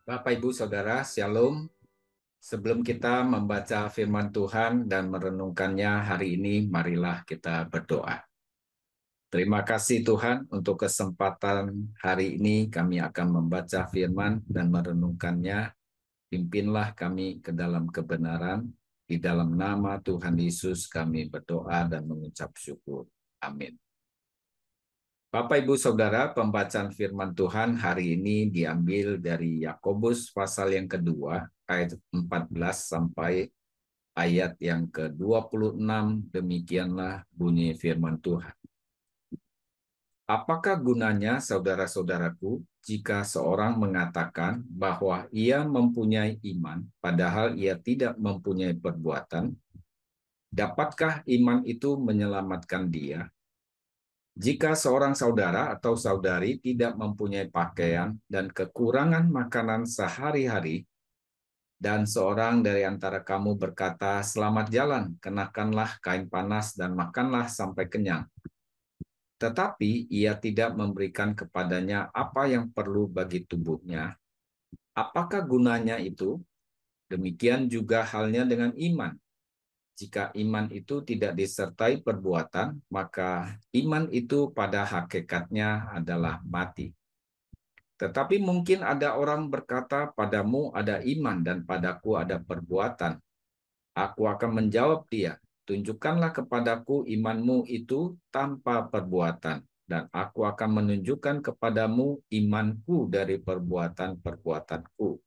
Bapak, Ibu, Saudara, Shalom. Sebelum kita membaca firman Tuhan dan merenungkannya hari ini, marilah kita berdoa. Terima kasih Tuhan untuk kesempatan hari ini kami akan membaca firman dan merenungkannya. Pimpinlah kami ke dalam kebenaran. Di dalam nama Tuhan Yesus kami berdoa dan mengucap syukur. Amin. Bapak, Ibu, Saudara, pembacaan firman Tuhan hari ini diambil dari Yakobus pasal yang kedua, ayat 14 sampai ayat yang ke-26. Demikianlah bunyi firman Tuhan. Apakah gunanya, saudara-saudaraku, jika seorang mengatakan bahwa ia mempunyai iman, padahal ia tidak mempunyai perbuatan? Dapatkah iman itu menyelamatkan dia? Jika seorang saudara atau saudari tidak mempunyai pakaian dan kekurangan makanan sehari-hari, dan seorang dari antara kamu berkata, "Selamat jalan, kenakanlah kain panas dan makanlah sampai kenyang," tetapi ia tidak memberikan kepadanya apa yang perlu bagi tubuhnya, apakah gunanya itu? Demikian juga halnya dengan iman. Jika iman itu tidak disertai perbuatan, maka iman itu pada hakikatnya adalah mati. Tetapi mungkin ada orang berkata, "Padamu ada iman dan padaku ada perbuatan." Aku akan menjawab dia, "Tunjukkanlah kepadaku imanmu itu tanpa perbuatan, dan aku akan menunjukkan kepadamu imanku dari perbuatan-perbuatanku."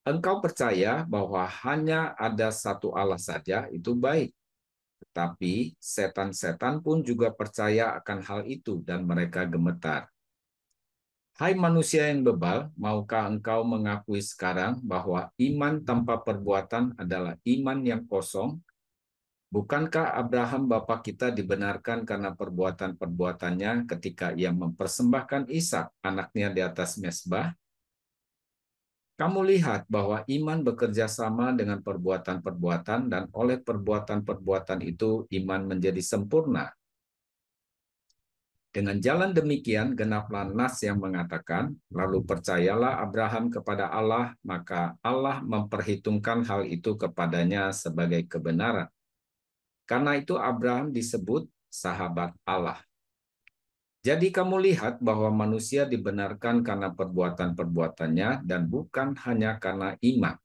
Engkau percaya bahwa hanya ada satu Allah saja, itu baik. Tetapi setan-setan pun juga percaya akan hal itu dan mereka gemetar. Hai manusia yang bebal, maukah engkau mengakui sekarang bahwa iman tanpa perbuatan adalah iman yang kosong? Bukankah Abraham bapa kita dibenarkan karena perbuatan-perbuatannya ketika ia mempersembahkan Ishak, anaknya di atas mezbah? Kamu lihat bahwa iman bekerja sama dengan perbuatan-perbuatan, dan oleh perbuatan-perbuatan itu iman menjadi sempurna. Dengan jalan demikian, genaplah nas yang mengatakan, "Lalu percayalah Abraham kepada Allah, maka Allah memperhitungkan hal itu kepadanya sebagai kebenaran." Karena itu Abraham disebut sahabat Allah. Jadi kamu lihat bahwa manusia dibenarkan karena perbuatan-perbuatannya dan bukan hanya karena iman.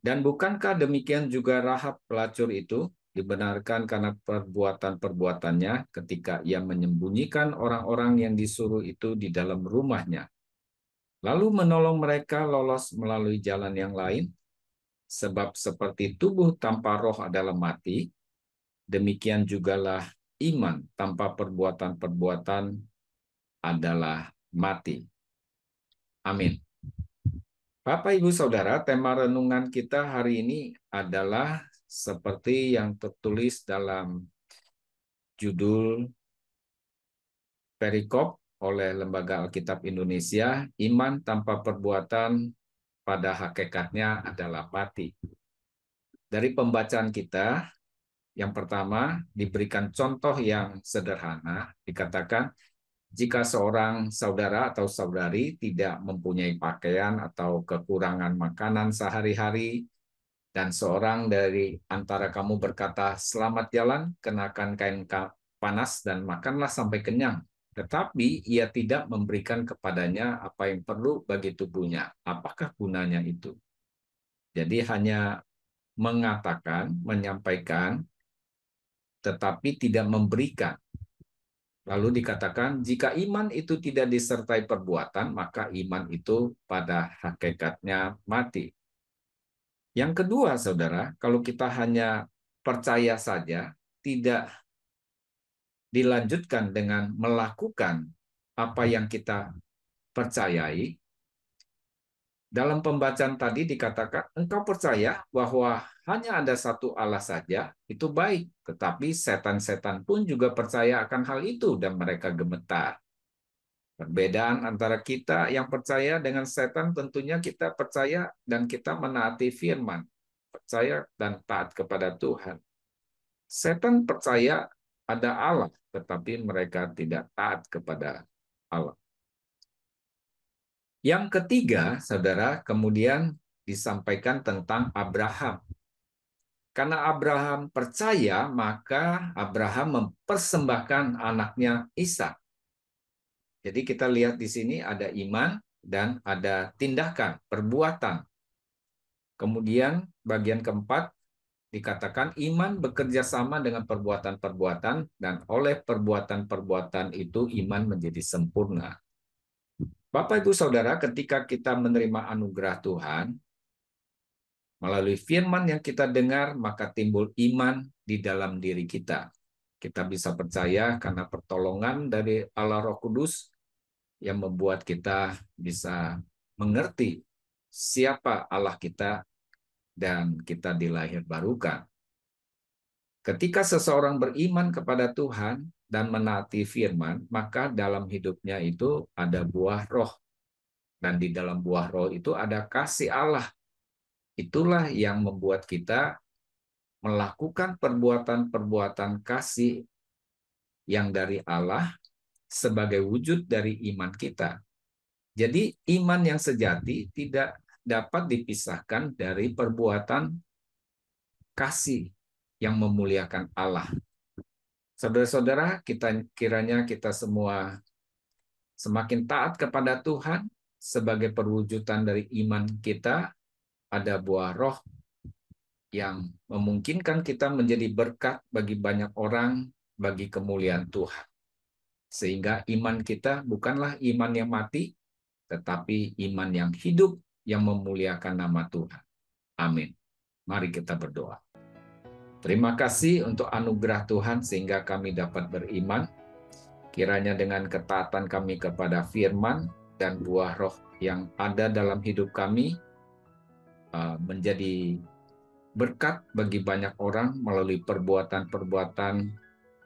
Dan bukankah demikian juga Rahab pelacur itu dibenarkan karena perbuatan-perbuatannya ketika ia menyembunyikan orang-orang yang disuruh itu di dalam rumahnya, lalu menolong mereka lolos melalui jalan yang lain? Sebab seperti tubuh tanpa roh adalah mati, demikian jugalah iman tanpa perbuatan-perbuatan adalah mati. Amin. Bapak, Ibu, Saudara, tema renungan kita hari ini adalah seperti yang tertulis dalam judul perikop oleh Lembaga Alkitab Indonesia, "Iman tanpa perbuatan pada hakikatnya adalah mati." Dari pembacaan kita, yang pertama diberikan contoh yang sederhana, dikatakan, jika seorang saudara atau saudari tidak mempunyai pakaian atau kekurangan makanan sehari-hari, dan seorang dari antara kamu berkata, "Selamat jalan, kenakan kain panas dan makanlah sampai kenyang," tetapi ia tidak memberikan kepadanya apa yang perlu bagi tubuhnya, apakah gunanya itu? Jadi hanya mengatakan, menyampaikan, tetapi tidak memberikan. Lalu dikatakan, jika iman itu tidak disertai perbuatan, maka iman itu pada hakikatnya mati. Yang kedua, saudara, kalau kita hanya percaya saja, tidak dilanjutkan dengan melakukan apa yang kita percayai, dalam pembacaan tadi dikatakan, engkau percaya bahwa hanya ada satu Allah saja, itu baik. Tetapi setan-setan pun juga percaya akan hal itu dan mereka gemetar. Perbedaan antara kita yang percaya dengan setan, tentunya kita percaya dan kita menaati firman, percaya dan taat kepada Tuhan. Setan percaya ada Allah, tetapi mereka tidak taat kepada Allah. Yang ketiga, saudara, kemudian disampaikan tentang Abraham. Karena Abraham percaya, maka Abraham mempersembahkan anaknya Ishak. Jadi kita lihat di sini ada iman dan ada tindakan, perbuatan. Kemudian bagian keempat dikatakan iman bekerja sama dengan perbuatan-perbuatan dan oleh perbuatan-perbuatan itu iman menjadi sempurna. Bapak Ibu Saudara, ketika kita menerima anugerah Tuhan, melalui firman yang kita dengar, maka timbul iman di dalam diri kita. Kita bisa percaya karena pertolongan dari Allah Roh Kudus yang membuat kita bisa mengerti siapa Allah kita dan kita dilahirbarukan. Ketika seseorang beriman kepada Tuhan dan menaati firman, maka dalam hidupnya itu ada buah roh. Dan di dalam buah roh itu ada kasih Allah. Itulah yang membuat kita melakukan perbuatan-perbuatan kasih yang dari Allah sebagai wujud dari iman kita. Jadi iman yang sejati tidak dapat dipisahkan dari perbuatan kasih yang memuliakan Allah. Saudara-saudara, kiranya kita semua semakin taat kepada Tuhan sebagai perwujudan dari iman kita, ada buah roh yang memungkinkan kita menjadi berkat bagi banyak orang, bagi kemuliaan Tuhan. Sehingga iman kita bukanlah iman yang mati, tetapi iman yang hidup yang memuliakan nama Tuhan. Amin. Mari kita berdoa. Terima kasih untuk anugerah Tuhan sehingga kami dapat beriman. Kiranya dengan ketaatan kami kepada firman dan buah roh yang ada dalam hidup kami menjadi berkat bagi banyak orang melalui perbuatan-perbuatan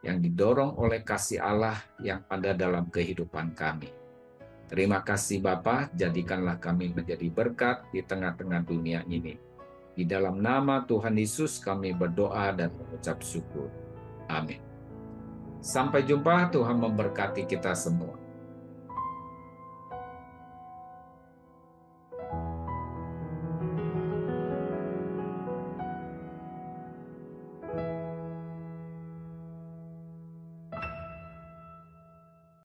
yang didorong oleh kasih Allah yang ada dalam kehidupan kami. Terima kasih Bapa, jadikanlah kami menjadi berkat di tengah-tengah dunia ini. Di dalam nama Tuhan Yesus kami berdoa dan mengucap syukur. Amin. Sampai jumpa, Tuhan memberkati kita semua.